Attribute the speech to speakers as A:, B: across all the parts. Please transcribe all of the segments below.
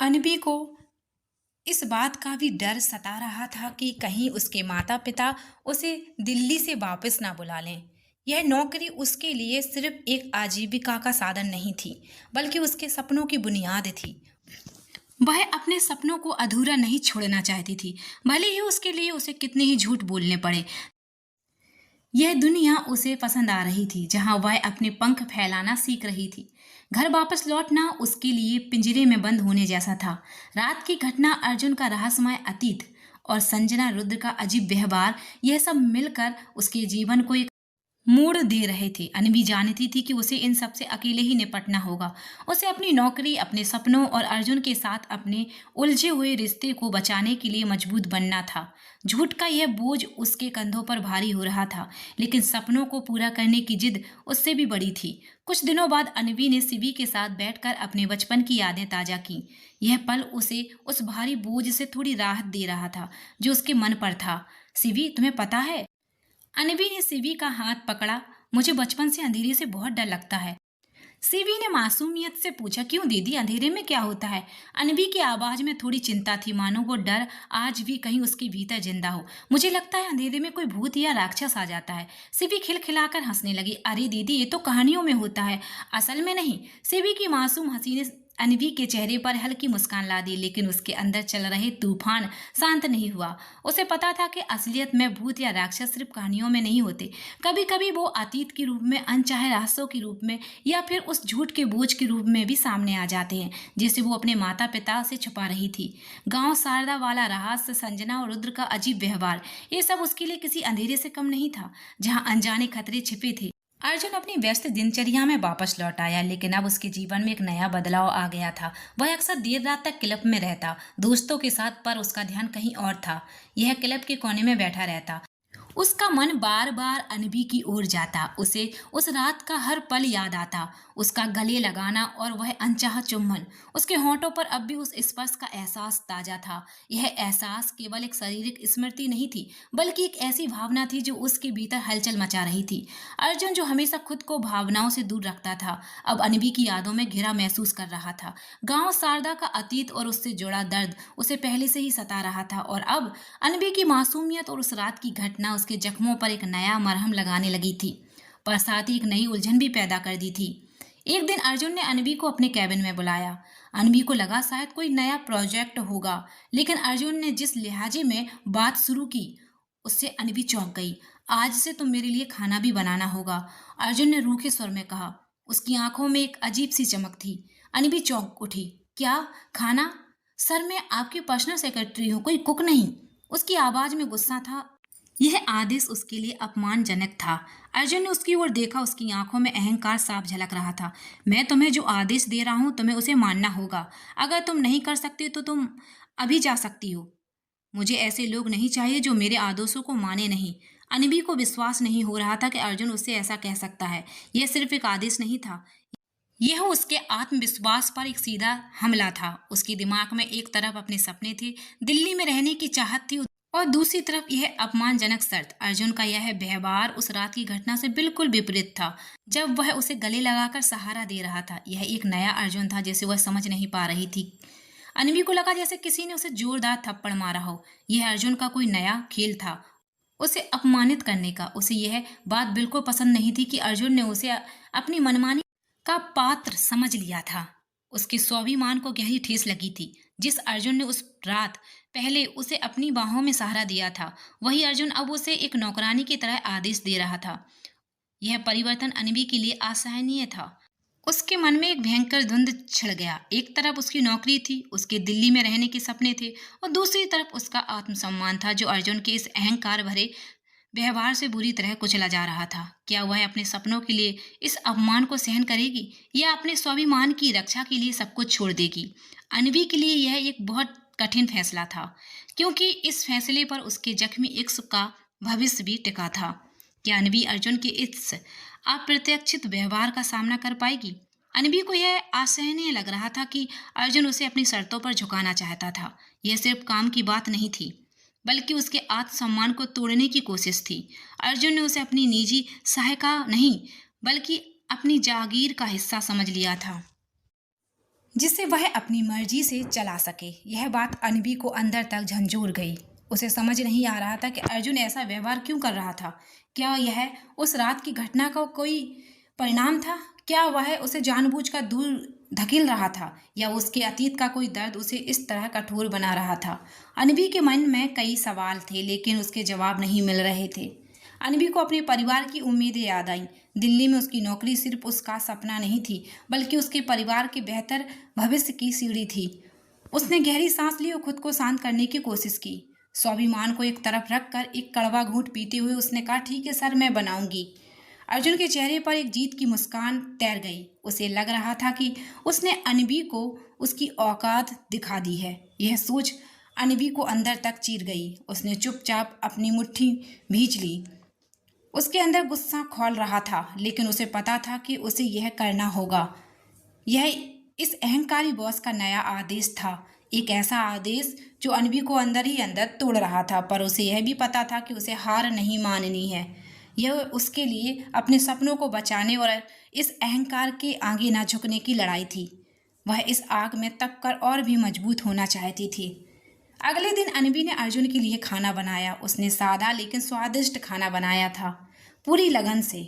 A: अनबी को इस बात का भी डर सता रहा था कि कहीं उसके माता-पिता उसे दिल्ली से वापस ना बुला लें। यह नौकरी उसके लिए सिर्फ एक आजीविका का साधन नहीं थी, बल्कि उसके सपनों की बुनियाद थी। वह अपने सपनों को अधूरा नहीं छोड़ना चाहती थी, भले ही उसके लिए उसे कितने ही झूठ बोलने पड़े। यह दुनिया उसे पसंद आ रही थी, जहां वह अपने पंख फैलाना सीख रही थी। घर वापस लौटना उसके लिए पिंजरे में बंद होने जैसा था। रात की घटना, अर्जुन का रहस्यमय अतीत और संजना रुद्र का अजीब व्यवहार, यह सब मिलकर उसके जीवन को एक मोड़ दे रहे थे। अनवी जानती थी कि उसे इन सब से अकेले ही निपटना होगा। उसे अपनी नौकरी, अपने सपनों और अर्जुन के साथ अपने उलझे हुए रिश्ते को बचाने के लिए मजबूत बनना था। झूठ का यह बोझ उसके कंधों पर भारी हो रहा था, लेकिन सपनों को पूरा करने की जिद उससे भी बड़ी थी। कुछ दिनों बाद अनवी ने शिवी के साथ बैठकर अपने बचपन की यादें ताजा की। यह पल उसे उस भारी बोझ से थोड़ी राहत दे रहा था जो उसके मन पर था। शिवी, तुम्हें पता है, अनवी ने सिवी का हाथ पकड़ा, मुझे बचपन से अंधेरे से बहुत डर लगता है। सिवी ने मासूमियत से पूछा, क्यों दीदी, अंधेरे में क्या होता है? अनवी की आवाज में थोड़ी चिंता थी, मानो वो डर आज भी कहीं उसके भीतर जिंदा हो। मुझे लगता है अंधेरे में कोई भूत या राक्षस आ जाता है। सिवी खिलखिलाकर हंसने लगी, अरे दीदी, ये तो कहानियों में होता है, असल में नहीं। सिवी की मासूम हंसी ने अनवी के चेहरे पर हल्की मुस्कान ला दी, लेकिन उसके अंदर चल रहे तूफान शांत नहीं हुआ। उसे पता था कि असलियत में भूत या राक्षस सिर्फ कहानियों में नहीं होते। कभी कभी वो अतीत के रूप में, अनचाहे रास्तों के रूप में, या फिर उस झूठ के बोझ के रूप में भी सामने आ जाते हैं, जिसे वो अपने माता पिता से छुपा रही थी। गांव शारदा वाला रहस्य, संजना और रुद्र का अजीब व्यवहार, ये सब उसके लिए किसी अंधेरे से कम नहीं था जहां अनजाने खतरे छिपे थे। अर्जुन अपनी व्यस्त दिनचर्या में वापस लौट आया, लेकिन अब उसके जीवन में एक नया बदलाव आ गया था। वह अक्सर देर रात तक क्लब में रहता, दोस्तों के साथ, पर उसका ध्यान कहीं और था। यह क्लब के कोने में बैठा रहता, उसका मन बार बार अनबी की ओर जाता। उसे उस रात का हर पल याद आता, उसका गले लगाना और वह अनचाहा चुम्बन। उसके होंठों पर अब भी उस स्पर्श का एहसास ताजा था। यह एहसास केवल एक शारीरिक स्मृति नहीं थी, बल्कि एक ऐसी भावना थी जो उसके भीतर हलचल मचा रही थी। अर्जुन, जो हमेशा खुद को भावनाओं से दूर रखता था, अब अनबी की यादों में घिरा महसूस कर रहा था। गांव शारदा का अतीत और उससे जुड़ा दर्द उसे पहले से ही सता रहा था, और अब अनबी की मासूमियत और उस रात की घटना उसके जख्मों पर एक नया मरहम लगाने लगी थी, पर साथ ही एक नई उलझन भी पैदा कर दी थी। एक दिन अर्जुन ने अनबी को अपने कैबिन में बुलाया। अनबी को लगा शायद कोई नया प्रोजेक्ट होगा, लेकिन अर्जुन ने जिस लिहाजे में बात शुरू की, उससे अनबी चौंक गई। आज से तुम मेरे लिए खाना भी बनाना होगा, अर्जुन ने रूखे स्वर में कहा। उसकी आंखों में एक अजीब सी चमक थी। अनबी चौंक उठी। क्या, खाना? सर, मैं आपकी पर्सनल सेक्रेटरी हूँ, कोई कुक नहीं। उसकी आवाज में गुस्सा था। यह आदेश उसके लिए अपमानजनक था। अर्जुन ने उसकी ओर देखा, उसकी आंखों में अहंकार साफ झलक रहा था। मैं तुम्हें जो आदेश दे रहा हूं, तुम्हें उसे मानना होगा। अगर तुम नहीं कर सकते तो तुम अभी जा सकती हो। मुझे ऐसे लोग नहीं चाहिए जो मेरे आदेशों को माने नहीं। अनबी को विश्वास नहीं हो रहा था कि अर्जुन उससे ऐसा कह सकता है। यह सिर्फ एक आदेश नहीं था, यह उसके आत्मविश्वास पर एक सीधा हमला था। उसके दिमाग में एक तरफ अपने सपने थे, दिल्ली में रहने की चाहत थी, और दूसरी तरफ यह अपमानजनक शर्त। अर्जुन का यह व्यवहार उस रात की घटना से बिल्कुल विपरीत था, जब वह उसे गले लगाकर सहारा दे रहा था। यह एक नया अर्जुन था जिसे वह समझ नहीं पा रही थी। अनवी को लगा जैसे किसी ने उसे जोरदार थप्पड़ मारा हो। यह अर्जुन का कोई नया खेल था, उसे अपमानित करने का। उसे यह बात बिल्कुल पसंद नहीं थी कि अर्जुन ने उसे अपनी मनमानी का पात्र समझ लिया था। उसके स्वाभिमान को गहरी ठेस लगी थी। जिस अर्जुन ने उस रात पहले उसे अपनी बाहों में सहारा दिया था, वही अर्जुन अब उसे एक नौकरानी की तरह आदेश दे रहा था। यह परिवर्तन अनवी के लिए असहनीय था। उसके मन में एक भयंकर द्वंद्व छिड़ गया। एक तरफ उसकी नौकरी थी, उसके दिल्ली में रहने के सपने थे, और दूसरी तरफ उसका आत्मसम्मान था, जो अर्जुन के इस अहंकार भरे व्यवहार से बुरी तरह कुचला जा रहा था। क्या वह अपने सपनों के लिए इस अपमान को सहन करेगी, या अपने स्वाभिमान की रक्षा के लिए सब कुछ छोड़ देगी? अनवी के लिए यह एक बहुत कठिन फैसला था, क्योंकि इस फैसले पर उसके जख्मी इश्क का भविष्य भी टिका था। क्या अनवी अर्जुन के इस अप्रत्याशित व्यवहार का सामना कर पाएगी? अनवी को यह असहनीय लग रहा था कि अर्जुन उसे अपनी शर्तों पर झुकाना चाहता था। यह सिर्फ काम की बात नहीं थी, बल्कि उसके आत्मसम्मान को तोड़ने की कोशिश थी। अर्जुन ने उसे अपनी निजी सहायता नहीं, बल्कि अपनी जागीर का हिस्सा समझ लिया था। जिससे वह अपनी मर्जी से चला सके। यह बात अनबी को अंदर तक झंझोर गई। उसे समझ नहीं आ रहा था कि अर्जुन ऐसा व्यवहार क्यों कर रहा था। क्या यह उस रात की घटना का कोई परिणाम था? क्या वह उसे जानबूझकर दूर धकेल रहा था, या उसके अतीत का कोई दर्द उसे इस तरह कठोर बना रहा था? अनबी के मन में कई सवाल थे, लेकिन उसके जवाब नहीं मिल रहे थे। अनबी को अपने परिवार की उम्मीदें याद आईं। दिल्ली में उसकी नौकरी सिर्फ उसका सपना नहीं थी, बल्कि उसके परिवार के बेहतर भविष्य की सीढ़ी थी। उसने गहरी सांस ली और खुद को शांत करने की कोशिश की। स्वाभिमान को एक तरफ रखकर एक कड़वा घूंट पीते हुए उसने कहा, ठीक है सर, मैं बनाऊंगी। अर्जुन के चेहरे पर एक जीत की मुस्कान तैर गई। उसे लग रहा था कि उसने अनबी को उसकी औकात दिखा दी है। यह सोच अनबी को अंदर तक चीर गई। उसने चुपचाप अपनी मुट्ठी भींच ली। उसके अंदर गुस्सा खौल रहा था, लेकिन उसे पता था कि उसे यह करना होगा। यह इस अहंकारी बॉस का नया आदेश था, एक ऐसा आदेश जो अनबी को अंदर ही अंदर तोड़ रहा था। पर उसे यह भी पता था कि उसे हार नहीं माननी है। यह उसके लिए अपने सपनों को बचाने और इस अहंकार के आगे ना झुकने की लड़ाई थी। वह इस आग में तप कर और भी मजबूत होना चाहती थी। अगले दिन अनबी ने अर्जुन के लिए खाना बनाया। उसने सादा लेकिन स्वादिष्ट खाना बनाया था, पूरी लगन से,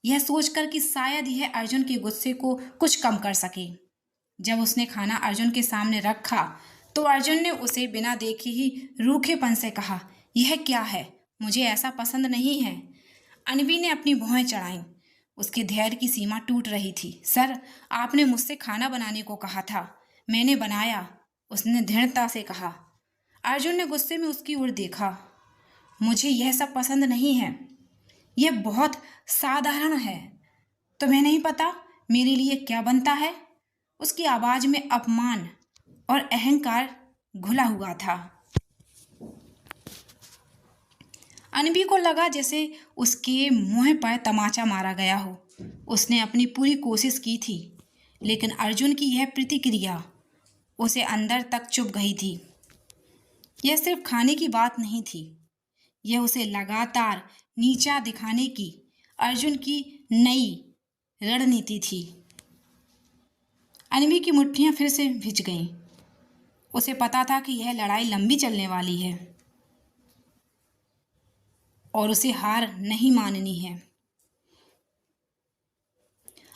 A: यह सोचकर कि शायद यह अर्जुन के गुस्से को कुछ कम कर सके। जब उसने खाना अर्जुन के सामने रखा तो अर्जुन ने उसे बिना देखे ही रूखेपन से कहा, यह क्या है? मुझे ऐसा पसंद नहीं है। अनबी ने अपनी भौहें चढ़ाईं। उसके धैर्य की सीमा टूट रही थी। सर, आपने मुझसे खाना बनाने को कहा था, मैंने बनाया, उसने दृढ़ता से कहा। अर्जुन ने गुस्से में उसकी ओर देखा। मुझे यह सब पसंद नहीं है, यह बहुत साधारण है। तुम्हें नहीं पता मेरे लिए क्या बनता है? उसकी आवाज में अपमान और अहंकार घुला हुआ था। अनबी को लगा जैसे उसके मुंह पर तमाचा मारा गया हो। उसने अपनी पूरी कोशिश की थी, लेकिन अर्जुन की यह प्रतिक्रिया उसे अंदर तक चुभ गई थी। यह सिर्फ खाने की बात नहीं थी, यह उसे लगातार नीचा दिखाने की अर्जुन की नई रणनीति थी। अनबी की मुट्ठियां फिर से भिज गईं। उसे पता था कि यह लड़ाई लंबी चलने वाली है और उसे हार नहीं माननी है।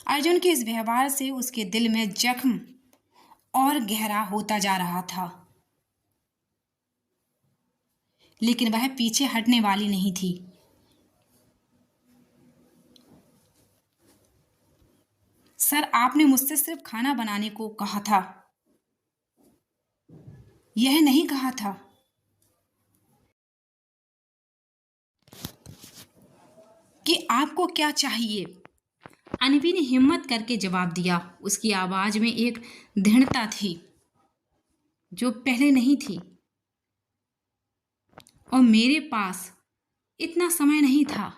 A: अर्जुन के इस व्यवहार से उसके दिल में जख्म और गहरा होता जा रहा था, लेकिन वह पीछे हटने वाली नहीं थी। सर, आपने मुझसे सिर्फ खाना बनाने को कहा था, यह नहीं कहा था कि आपको क्या चाहिए। अनबी ने हिम्मत करके जवाब दिया। उसकी आवाज में एक दृढ़ता थी जो पहले नहीं थी। और मेरे पास इतना समय नहीं था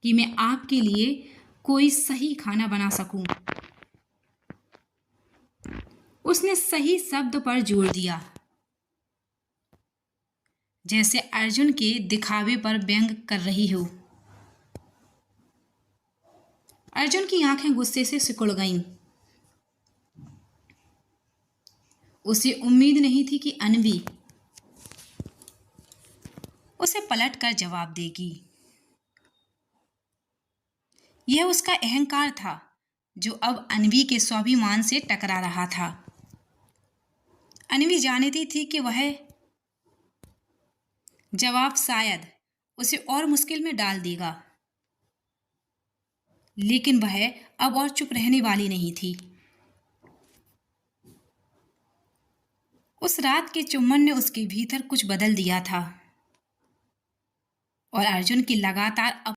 A: कि मैं आपके लिए कोई सही खाना बना सकूं। उसने सही शब्द पर जोर दिया, जैसे अर्जुन के दिखावे पर व्यंग कर रही हो। अर्जुन की आंखें गुस्से से सिकुड़ गईं। उसे उम्मीद नहीं थी कि अनबी उसे पलटकर जवाब देगी। यह उसका अहंकार था जो अब अनबी के स्वाभिमान से टकरा रहा था। अनबी जानती थी कि वह जवाब शायद उसे और मुश्किल में डाल देगा, लेकिन वह अब और चुप रहने वाली नहीं थी। उस रात के चुम्बन ने उसके भीतर कुछ बदल दिया था और अर्जुन की लगातार अब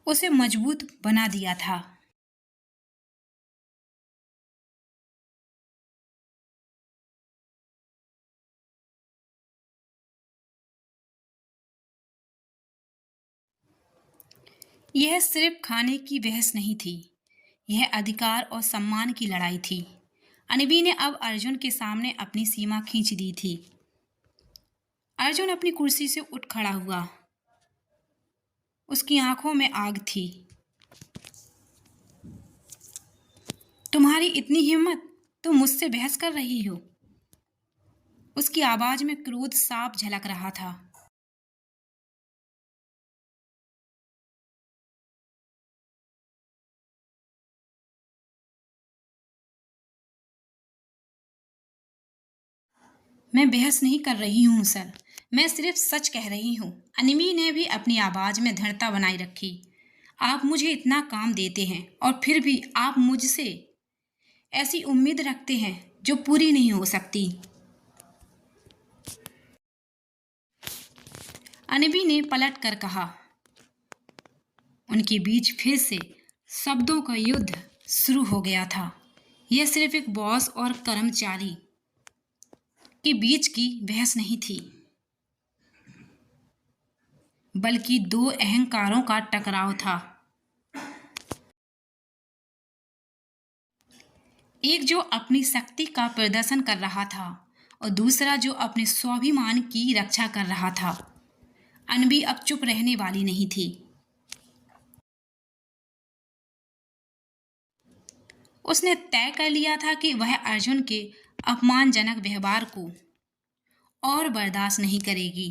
A: उसे मजबूत बना दिया था। यह सिर्फ खाने की बहस नहीं थी, यह अधिकार और सम्मान की लड़ाई थी। अनबी ने अब अर्जुन के सामने अपनी सीमा खींच दी थी। अर्जुन अपनी कुर्सी से उठ खड़ा हुआ। उसकी आंखों में आग थी। तुम्हारी इतनी हिम्मत, तुम मुझसे बहस कर रही हो? उसकी आवाज में क्रोध साफ झलक रहा था। मैं बहस नहीं कर रही हूँ सर, मैं सिर्फ सच कह रही हूँ। अनिमी ने भी अपनी आवाज में दृढ़ता बनाए रखी। आप मुझे इतना काम देते हैं और फिर भी आप मुझसे ऐसी उम्मीद रखते हैं जो पूरी नहीं हो सकती। अनबी ने पलट कर कहा। उनके बीच फिर से शब्दों का युद्ध शुरू हो गया था। यह सिर्फ एक बॉस और कर्मचारी के बीच की बहस नहीं थी, बल्कि दो अहंकारों का टकराव था। एक जो अपनी शक्ति का प्रदर्शन कर रहा था और दूसरा जो अपने स्वाभिमान की रक्षा कर रहा था। अनबी अब चुप रहने वाली नहीं थी। उसने तय कर लिया था कि वह अर्जुन के अपमानजनक व्यवहार को और बर्दाश्त नहीं करेगी।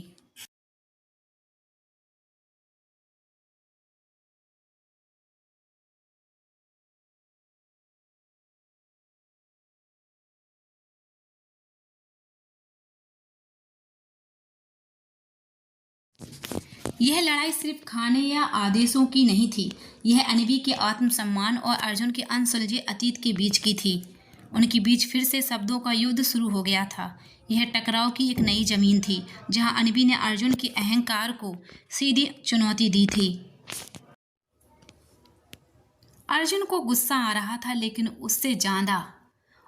A: यह लड़ाई सिर्फ खाने या आदेशों की नहीं थी, यह अनबी के आत्मसम्मान और अर्जुन के अनसुलझे अतीत के बीच की थी। उनके बीच फिर से शब्दों का युद्ध शुरू हो गया था। यह टकराव की एक नई जमीन थी, जहां अनबी ने अर्जुन के अहंकार को सीधी चुनौती दी थी। अर्जुन को गुस्सा आ रहा था, लेकिन उससे ज्यादा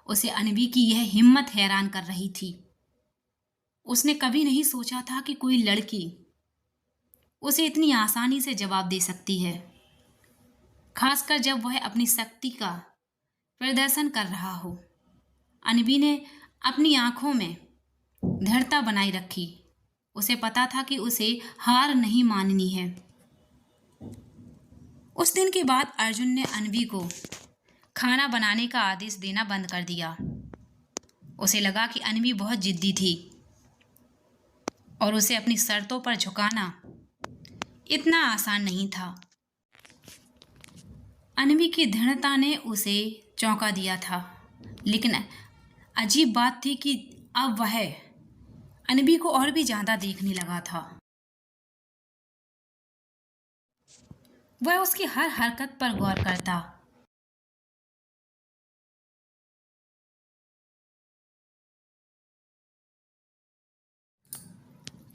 A: उसे अनबी की यह हिम्मत हैरान कर रही थी। उसने कभी नहीं सोचा था कि कोई लड़की उसे इतनी आसानी से जवाब दे सकती है, खासकर जब वह अपनी शक्ति का प्रदर्शन कर रहा हो। अनबी ने अपनी आंखों में दृढ़ता बनाए रखी। उसे पता था कि उसे हार नहीं माननी है। उस दिन के बाद अर्जुन ने अनबी को खाना बनाने का आदेश देना बंद कर दिया। उसे लगा कि अनबी बहुत जिद्दी थी और उसे अपनी शर्तों पर झुकाना इतना आसान नहीं था। अनबी की दृढ़ता ने उसे चौंका दिया था, लेकिन अजीब बात थी कि अब वह अनबी को और भी ज्यादा देखने लगा था। वह उसकी हर हरकत पर गौर करता।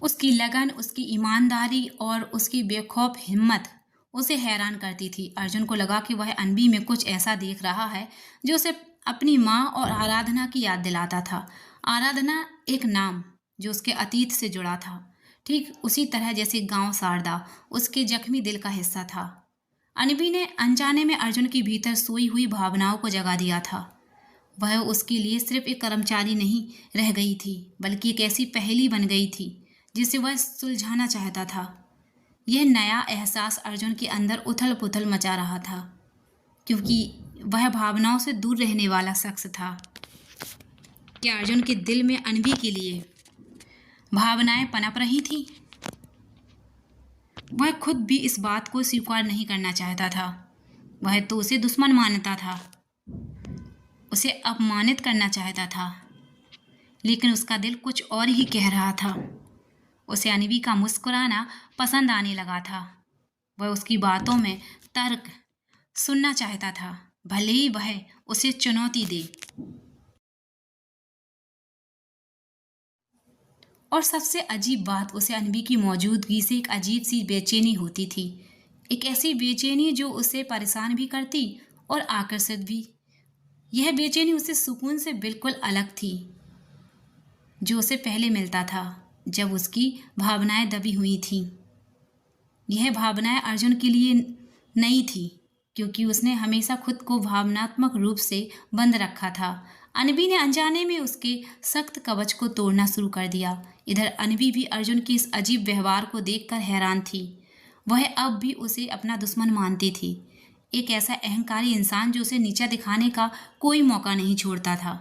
A: उसकी लगन, उसकी ईमानदारी और उसकी बेखौफ हिम्मत उसे हैरान करती थी। अर्जुन को लगा कि वह अनबी में कुछ ऐसा देख रहा है जो उसे अपनी माँ और आराधना की याद दिलाता था। आराधना एक नाम जो उसके अतीत से जुड़ा था, ठीक उसी तरह जैसे गांव शारदा उसके जख्मी दिल का हिस्सा था। अनबी ने अनजाने में अर्जुन के भीतर सोई हुई भावनाओं को जगा दिया था। वह उसके लिए सिर्फ एक कर्मचारी नहीं रह गई थी, बल्कि एक ऐसी पहेली बन गई थी जिसे वह सुलझाना चाहता था। यह नया एहसास अर्जुन के अंदर उथल पुथल मचा रहा था, क्योंकि वह भावनाओं से दूर रहने वाला शख्स था। क्या अर्जुन के दिल में अनबी के लिए भावनाएं पनप रही थीं? वह खुद भी इस बात को स्वीकार नहीं करना चाहता था। वह तो उसे दुश्मन मानता था, उसे अपमानित करना चाहता था, लेकिन उसका दिल कुछ और ही कह रहा था। उसे अनबी का मुस्कुराना पसंद आने लगा था। वह उसकी बातों में तर्क सुनना चाहता था, भले ही वह उसे चुनौती दे। और सबसे अजीब बात, उसे अनबी की मौजूदगी से एक अजीब सी बेचैनी होती थी। एक ऐसी बेचैनी जो उसे परेशान भी करती और आकर्षित भी। यह बेचैनी उसे सुकून से बिल्कुल अलग थी जो उसे पहले मिलता था, जब उसकी भावनाएं दबी हुई थीं। यह भावनाएं अर्जुन के लिए नई थी, क्योंकि उसने हमेशा खुद को भावनात्मक रूप से बंद रखा था। अनबी ने अनजाने में उसके सख्त कवच को तोड़ना शुरू कर दिया। इधर अनबी भी अर्जुन के इस अजीब व्यवहार को देखकर हैरान थी। वह अब भी उसे अपना दुश्मन मानती थी। एक ऐसा अहंकारी इंसान जो उसे नीचा दिखाने का कोई मौका नहीं छोड़ता था।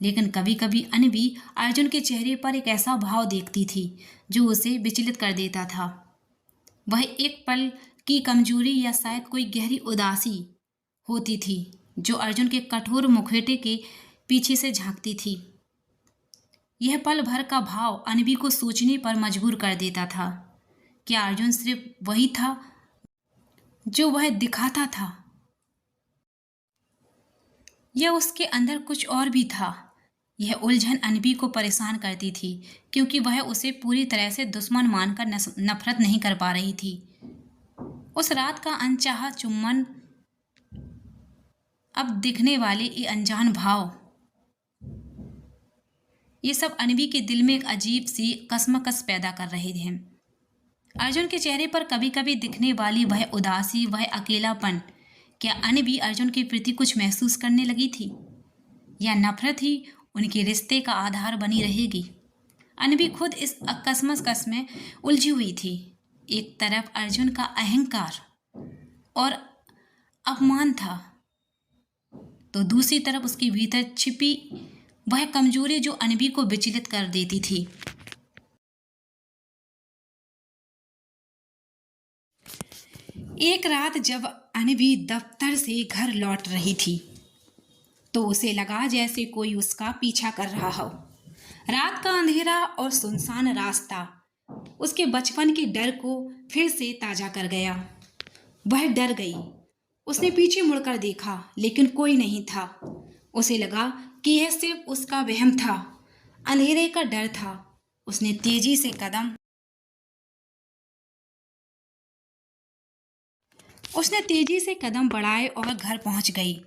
A: लेकिन कभी कभी अनबी अर्जुन के चेहरे पर एक ऐसा भाव देखती थी जो उसे विचलित कर देता था। वह एक पल की कमजोरी या शायद कोई गहरी उदासी होती थी जो अर्जुन के कठोर मुखौटे के पीछे से झांकती थी। यह पल भर का भाव अनबी को सोचने पर मजबूर कर देता था। क्या अर्जुन सिर्फ वही था जो वह दिखाता था, या उसके अंदर कुछ और भी था? यह उलझन अनबी को परेशान करती थी क्योंकि वह उसे पूरी तरह से दुश्मन मानकर नफरत नहीं कर पा रही थी। उस रात का अनचाहा चुम्बन, अब दिखने वाले ये अनजान भाव, ये सब अनबी के दिल में एक अजीब सी कसमकस पैदा कर रहे थे। अर्जुन के चेहरे पर कभी कभी दिखने वाली वह उदासी, वह अकेलापन, क्या अनबी अर्जुन के प्रति कुछ महसूस करने लगी थी, या नफरत ही उनके रिश्ते का आधार बनी रहेगी? अनबी खुद इस कसमकस में उलझी हुई थी। एक तरफ अर्जुन का अहंकार और अपमान था, तो दूसरी तरफ उसके भीतर छिपी वह कमजोरी जो अनबी को विचलित कर देती थी। एक रात जब अनबी दफ्तर से घर लौट रही थी तो उसे लगा जैसे कोई उसका पीछा कर रहा हो। रात का अंधेरा और सुनसान रास्ता उसके बचपन के डर को फिर से ताजा कर गया। वह डर गई। उसने पीछे मुड़कर देखा लेकिन कोई नहीं था। उसे लगा कि यह सिर्फ उसका वहम था, अंधेरे का डर था। उसने तेजी से कदम बढ़ाए और घर पहुंच गई।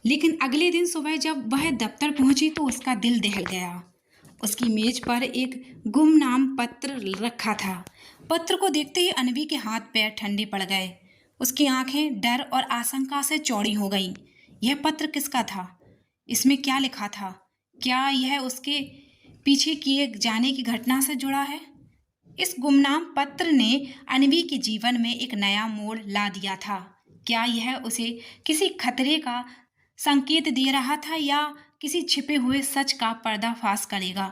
A: लेकिन अगले दिन सुबह जब वह दफ्तर पहुंची तो उसका दिल दहल गया। उसकी मेज पर एक गुमनाम पत्र रखा था। पत्र को देखते ही अनबी के हाथ पैर ठंडे पड़ गए। उसकी आंखें डर और आशंका से चौड़ी हो गईं। यह पत्र किसका था? इसमें क्या लिखा था? क्या यह उसके पीछे किए जाने की घटना से जुड़ा है? इस गुमनाम पत्र ने अनबी के जीवन में एक नया मोड़ ला दिया था। क्या यह उसे किसी खतरे का संकेत दे रहा था या किसी छिपे हुए सच का पर्दाफाश करेगा?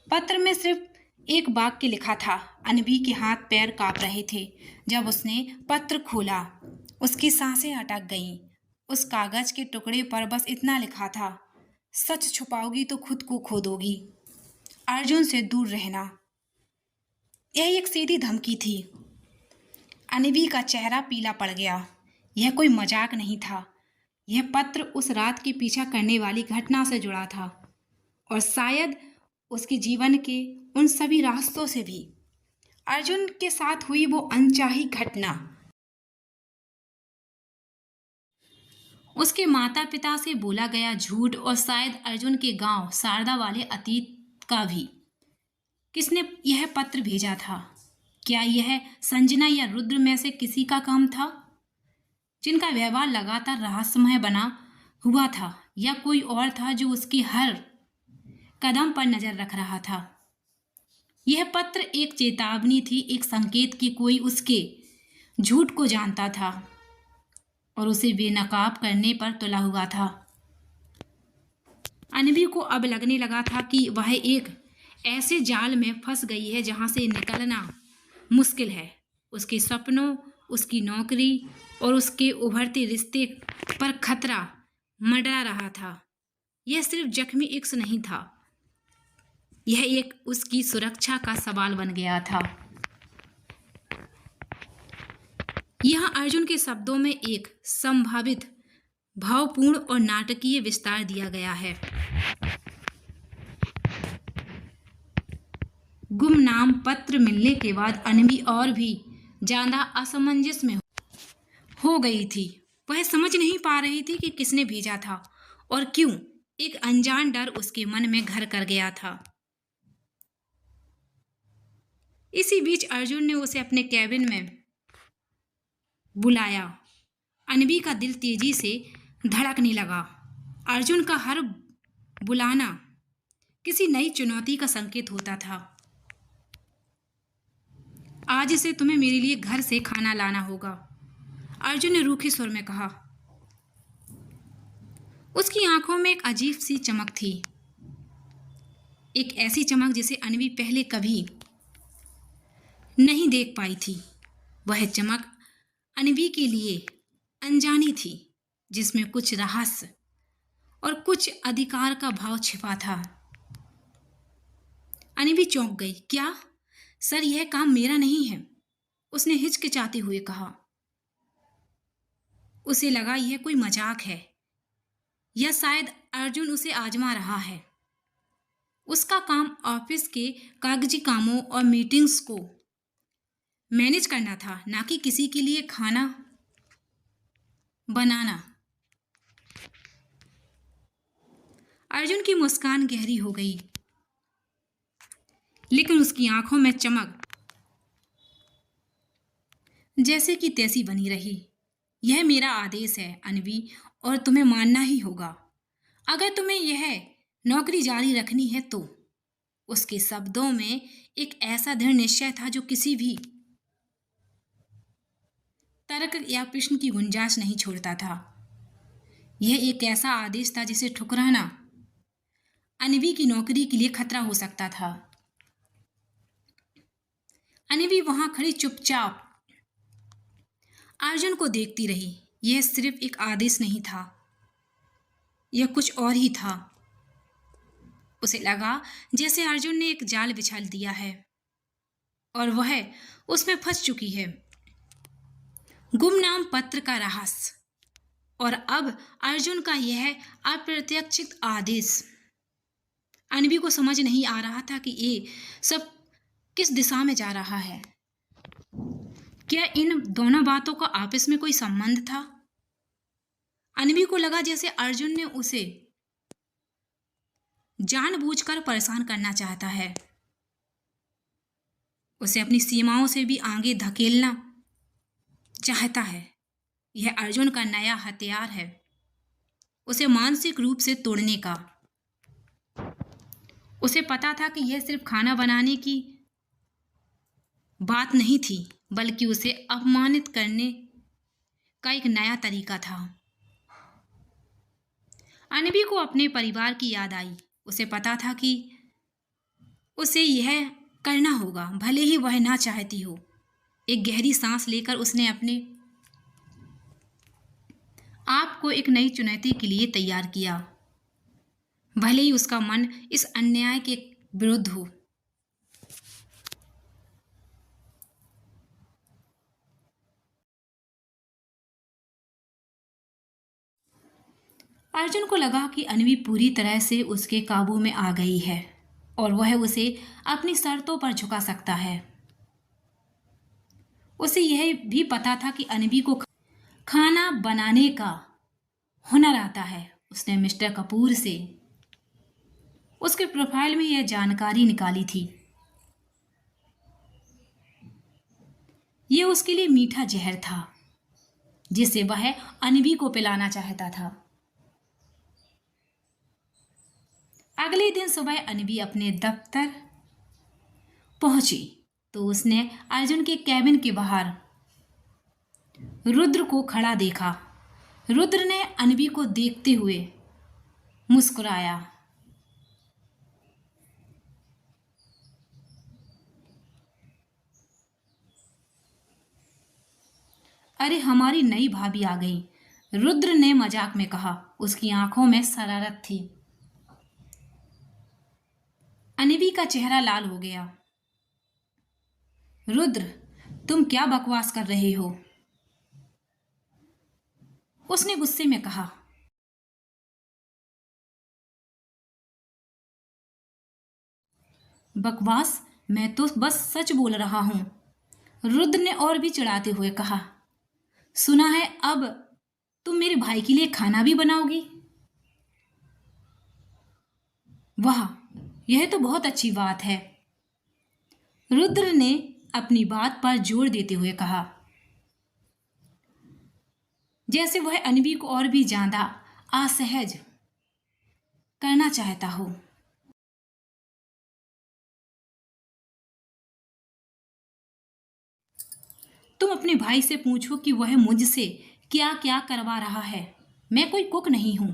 A: पत्र में सिर्फ एक वाक्य लिखा था। अनबी के हाथ पैर कांप रहे थे। जब उसने पत्र खोला उसकी सांसें अटक गईं। उस कागज के टुकड़े पर बस इतना लिखा था, सच छुपाओगी तो खुद को खो दोगी, अर्जुन से दूर रहना। यह एक सीधी धमकी थी। अनबी का चेहरा पीला पड़ गया। यह कोई मजाक नहीं था। यह पत्र उस रात की पीछा करने वाली घटना से जुड़ा था और शायद उसके जीवन के उन सभी रास्तों से भी। अर्जुन के साथ हुई वो अनचाही घटना, उसके माता पिता से बोला गया झूठ और शायद अर्जुन के गांव शारदा वाले अतीत का भी। किसने यह पत्र भेजा था? क्या यह संजना या रुद्र में से किसी का काम था, जिनका व्यवहार लगातार रहस्यमय बना हुआ था, या कोई और था जो उसकी हर कदम पर नजर रख रहा था? यह पत्र एक चेतावनी थी, एक संकेत कि कोई उसके झूठ को जानता था और उसे बेनकाब करने पर तुला हुआ था। अनबी को अब लगने लगा था कि वह एक ऐसे जाल में फंस गई है जहां से निकलना मुश्किल है। उसके सपनों, उसकी नौकरी और उसके उभरते रिश्ते पर खतरा मंडरा रहा था। यह सिर्फ जख्मी इश्क नहीं था, यह एक उसकी सुरक्षा का सवाल बन गया था। यहाँ अर्जुन के शब्दों में एक संभावित भावपूर्ण और नाटकीय विस्तार दिया गया है। गुमनाम पत्र मिलने के बाद अनबी और भी ज्यादा असमंजस में हो गई थी। वह समझ नहीं पा रही थी कि किसने भेजा था और क्यों। एक अनजान डर उसके मन में घर कर गया था। इसी बीच अर्जुन ने उसे अपने कैबिन में बुलाया। अनबी का दिल तेजी से धड़कने लगा। अर्जुन का हर बुलाना किसी नई चुनौती का संकेत होता था। आज से तुम्हें मेरे लिए घर से खाना लाना होगा, अर्जुन ने रूखे स्वर में कहा। उसकी आंखों में एक अजीब सी चमक थी, एक ऐसी चमक जिसे अन्वी पहले कभी नहीं देख पाई थी। वह चमक अन्वी के लिए अनजानी थी, जिसमें कुछ रहस्य और कुछ अधिकार का भाव छिपा था। अन्वी चौंक गई। क्या सर, यह काम मेरा नहीं है, उसने हिचकिचाते हुए कहा। उसे लगा यह कोई मजाक है या शायद अर्जुन उसे आजमा रहा है। उसका काम ऑफिस के कागजी कामों और मीटिंग्स को मैनेज करना था, ना कि किसी के लिए खाना बनाना। अर्जुन की मुस्कान गहरी हो गई, लेकिन उसकी आंखों में चमक जैसे कि तैसी बनी रही। यह मेरा आदेश है अन्वी, और तुम्हें मानना ही होगा। अगर तुम्हें यह नौकरी जारी रखनी है तो। उसके शब्दों में एक ऐसा दृढ़ निश्चय था जो किसी भी तर्क या प्रश्न की गुंजाइश नहीं छोड़ता था। यह एक ऐसा आदेश था जिसे ठुकराना अन्वी की नौकरी के लिए खतरा हो सकता था। अन्वी वहां खड़ी चुपचाप अर्जुन को देखती रही। यह सिर्फ एक आदेश नहीं था, यह कुछ और ही था। उसे लगा जैसे अर्जुन ने एक जाल बिछा दिया है और वह उसमें फंस चुकी है। गुमनाम पत्र का रहस्य और अब अर्जुन का यह अप्रत्याशित आदेश। अन्वी को समझ नहीं आ रहा था कि ये सब किस दिशा में जा रहा है। क्या इन दोनों बातों का आपस में कोई संबंध था? अन्वी को लगा जैसे अर्जुन ने उसे जानबूझकर परेशान करना चाहता है, उसे अपनी सीमाओं से भी आगे धकेलना चाहता है। यह अर्जुन का नया हथियार है, उसे मानसिक रूप से तोड़ने का। उसे पता था कि यह सिर्फ खाना बनाने की बात नहीं थी, बल्कि उसे अपमानित करने का एक नया तरीका था। अन्वी को अपने परिवार की याद आई। उसे पता था कि उसे यह करना होगा, भले ही वह ना चाहती हो। एक गहरी सांस लेकर उसने अपने आप को एक नई चुनौती के लिए तैयार किया, भले ही उसका मन इस अन्याय के विरुद्ध हो। अर्जुन को लगा कि अन्वी पूरी तरह से उसके काबू में आ गई है और वह उसे अपनी शर्तों पर झुका सकता है। उसे यह भी पता था कि अन्वी को खाना बनाने का हुनर आता है। उसने मिस्टर कपूर से उसके प्रोफाइल में यह जानकारी निकाली थी। यह उसके लिए मीठा जहर था जिसे वह अन्वी को पिलाना चाहता था। अगले दिन सुबह अन्वी अपने दफ्तर पहुंची तो उसने अर्जुन के कैबिन के बाहर रुद्र को खड़ा देखा। रुद्र ने अन्वी को देखते हुए मुस्कुराया। अरे, हमारी नई भाभी आ गई, रुद्र ने मजाक में कहा। उसकी आंखों में शरारत थी। अन्वी का चेहरा लाल हो गया। रुद्र, तुम क्या बकवास कर रहे हो? उसने गुस्से में कहा। बकवास? मैं तो बस सच बोल रहा हूं, रुद्र ने और भी चिढ़ाते हुए कहा। सुना है अब तुम मेरे भाई के लिए खाना भी बनाओगी? वाह, यह तो बहुत अच्छी बात है, रुद्र ने अपनी बात पर जोर देते हुए कहा, जैसे वह अन्वी को और भी ज्यादा असहज करना चाहता हो। तुम अपने भाई से पूछो कि वह मुझसे क्या क्या करवा रहा है। मैं कोई कुक नहीं हूँ,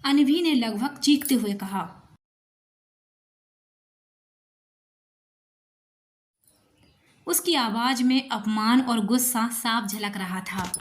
A: अनवी ने लगभग चीखते हुए कहा। उसकी आवाज में अपमान और गुस्सा साफ झलक रहा था।